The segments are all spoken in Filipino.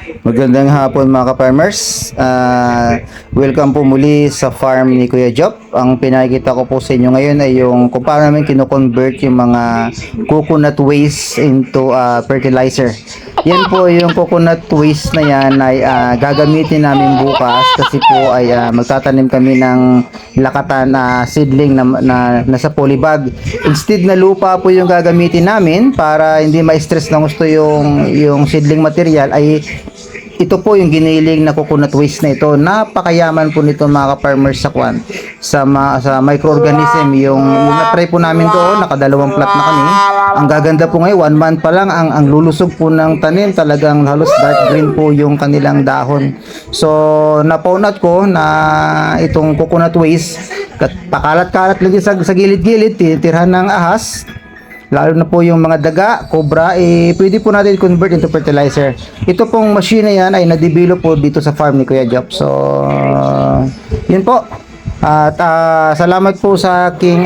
Magandang hapon mga ka-farmers. Welcome po muli sa farm ni Kuya Job. Ang pinakikita ko po sa inyo ngayon ay yung kung paano namin kino-convert yung mga coconut waste into fertilizer. Yan po yung coconut waste na yan ay gagamitin namin bukas kasi po ay magtatanim kami ng lakatan na seedling na nasa polybag. Instead na lupa po yung gagamitin namin para hindi ma-stress ng gusto yung seedling material ay ito po yung giniling na coconut waste na ito. Napakayaman po nito mga ka-farmers sa microorganism. Yung na-try po namin doon, nakadalawang plot na kami. Ang gaganda po ngayon, 1 month pa lang, ang lulusog po ng tanim, talagang halos dark green po yung kanilang dahon. So, napaunat ko na itong coconut waste, pakalat-kalat lagi sa gilid-gilid, titirhan ng ahas, lalo na po yung mga daga, cobra, pwede po natin convert into fertilizer. Ito pong machine na yan ay na-develop po dito sa farm ni Kuya Job. So, yun po. At salamat po sa aking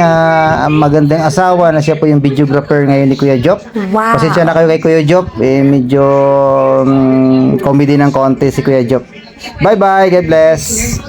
magandang asawa na siya po yung videographer ngayon ni Kuya Job. Wow. Pasensya na kayo kay Kuya Job. Medyo comedy ng konti si Kuya Job. Bye-bye. God bless.